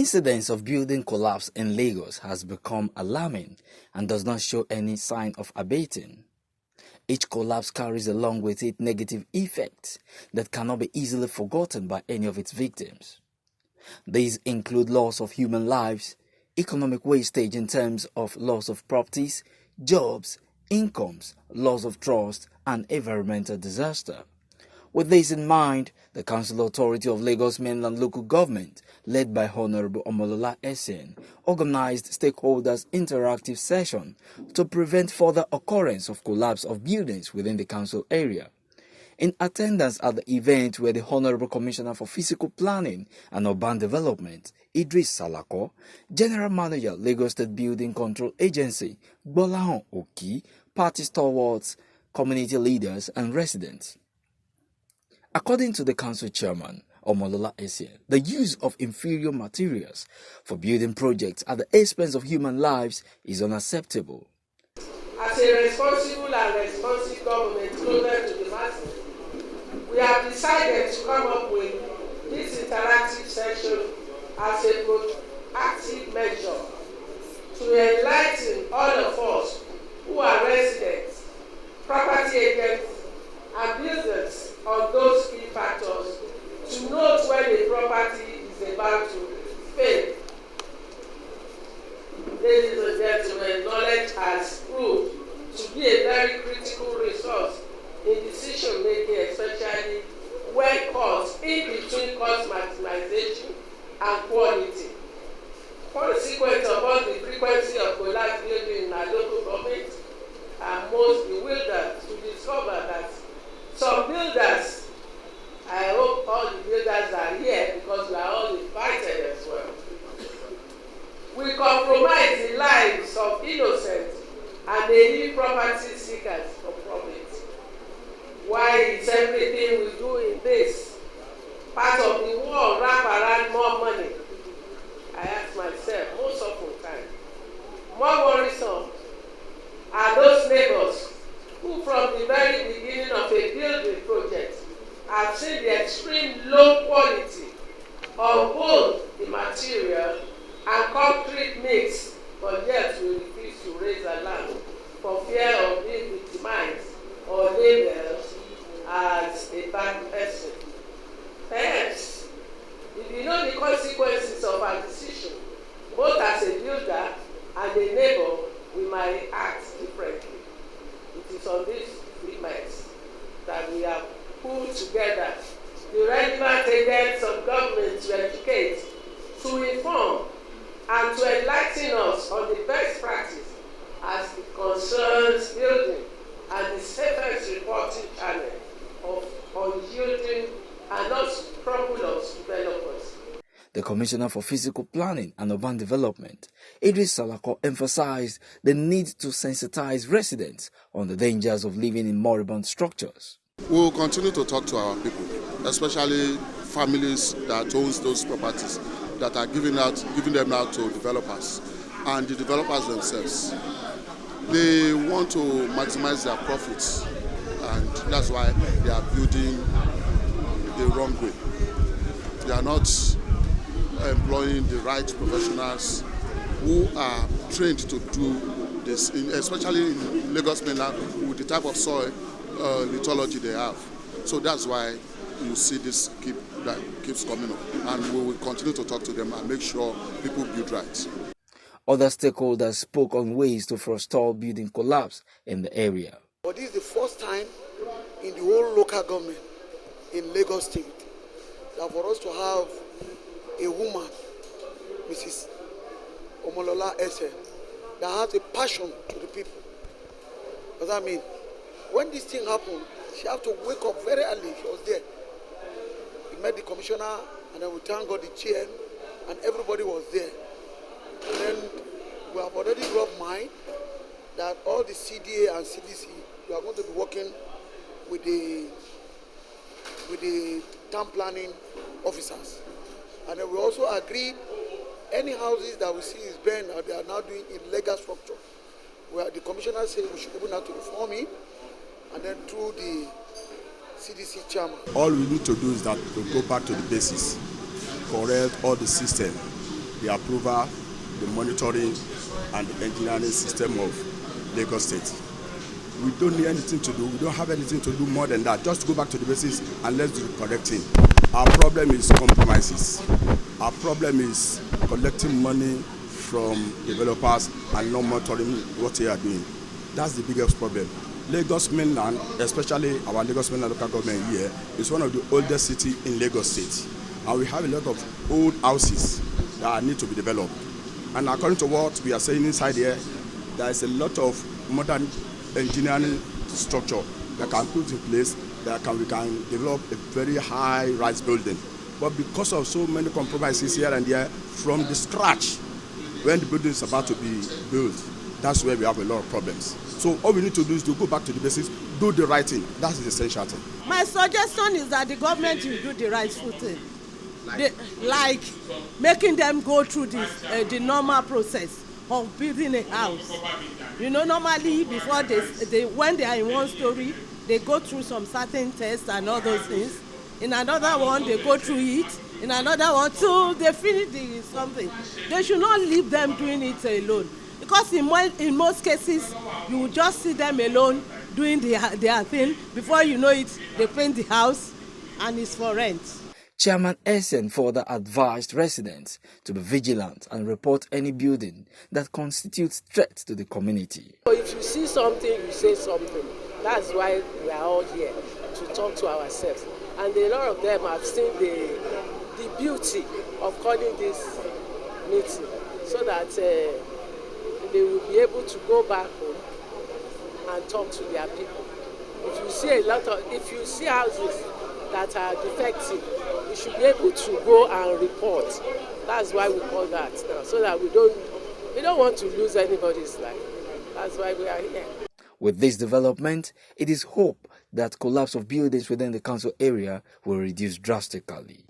incidence of building collapse in Lagos has become alarming and does not show any sign of abating. Each collapse carries along with it negative effects that cannot be easily forgotten by any of its victims. These include loss of human lives, economic wastage in terms of loss of properties, jobs, incomes, loss of trust, and environmental disaster. With this in mind, the Council Authority of Lagos-Mainland Local Government, led by Honorable Omolola Essien, organized stakeholders' interactive session to prevent further occurrence of collapse of buildings within the council area. In attendance at the event were the Honorable Commissioner for Physical Planning and Urban Development, Idris Salako, General Manager, Lagos State Building Control Agency, Gbolahan Oki, party stalwarts, community leaders, and residents. According to the council chairman, Omolola Essien, the use of inferior materials for building projects at the expense of human lives is unacceptable. As a responsible and responsive government closer to the masses, we have decided to come up with this interactive session as a proactive measure to enlighten all of us who are residents, property agents, and builders on those key factors to note when a property is about to fail. Ladies and gentlemen, knowledge has proved to be a very critical resource in decision making, especially when caught in between cost maximization and quality. Consequent upon the frequency of collapse building in our local government, are most bewildered to discover that some builders, I hope all the builders are here because we are all invited as well, we compromise the lives of innocent and daily property seekers for profit. Why is everything we do in this part of the world wrap around more money? I ask myself most of the time. More worrisome are those neighbors who from the very beginning of a building project have seen the extreme low quality of both the material and concrete mix, but yet we refuse to raise alarm for fear of being victimized or labeled as a bad person. Perhaps, if you know the consequences of our decision, both as a builder and a neighbor, we might act differently. It is on this premise that we have pulled together the relevant agents of government to educate, to inform, and to enlighten us on the best practice as it concerns building and the safest reporting channel of unyielding and not scrupulous developers. The Commissioner for Physical Planning and Urban Development, Idris Salako, emphasized the need to sensitize residents on the dangers of living in moribund structures. We will continue to talk to our people, especially families that owns those properties that are giving them out to developers and the developers themselves. They want to maximize their profits, and that's why they are building the wrong way. They are not employing the right professionals who are trained to do this, especially in Lagos-Mainland with the type of soil lithology they have. So that's why you see this keeps coming up, and we will continue to talk to them and make sure people build right. Other stakeholders spoke on ways to forestall building collapse in the area. But this is the first time in the whole local government in Lagos State that for us to have a woman, Mrs. Omolola Essien, that has a passion to the people. Because I mean, when this thing happened, she had to wake up very early. She was there. We met the commissioner, and then we thank God the GM, and everybody was there. And then we have already dropped mine that all the CDA and CDC, we are going to be working with the town planning officers. And then we also agreed any houses that we see is burned or they are now doing illegal structure, where the commissioner said we should even have to inform him, and then through the CDC chairman. All we need to do is that we go back to the basis, correct all the system, the approval, the monitoring, and the engineering system of Lagos State. We don't need anything to do. We don't have anything to do more than that. Just go back to the basics and let's do the correct thing. Our problem is compromises. Our problem is collecting money from developers and not monitoring what they are doing. That's the biggest problem. Lagos-Mainland, especially our Lagos-Mainland local government here, is one of the oldest cities in Lagos State. And we have a lot of old houses that need to be developed. And according to what we are saying inside here, there is a lot of modern engineering structure that can put in place that we can develop a very high-rise building. But because of so many compromises here and there, from the scratch, when the building is about to be built, that's where we have a lot of problems. So all we need to do is to go back to the basics, do the right thing. That's the essential thing. My suggestion is that the government will do the rightful thing. Like making them go through this, the normal process of building a house. You know, normally before when they are in one story, they go through some certain tests and all those things. In another one, they go through it. In another one, till they finish something. They should not leave them doing it alone. Because in most cases, you will just see them alone doing their thing. Before you know it, they paint the house and it's for rent. Chairman Essen further advised residents to be vigilant and report any building that constitutes threat to the community. So if you see something, you say something. That's why we are all here, to talk to ourselves. And a lot of them have seen the beauty of calling this meeting so that they will be able to go back home and talk to their people. If you see houses that are defective, we should be able to go and report. That's why we call that now, so that we don't want to lose anybody's life. That's why we are here. With this development, it is hoped that collapse of buildings within the council area will reduce drastically.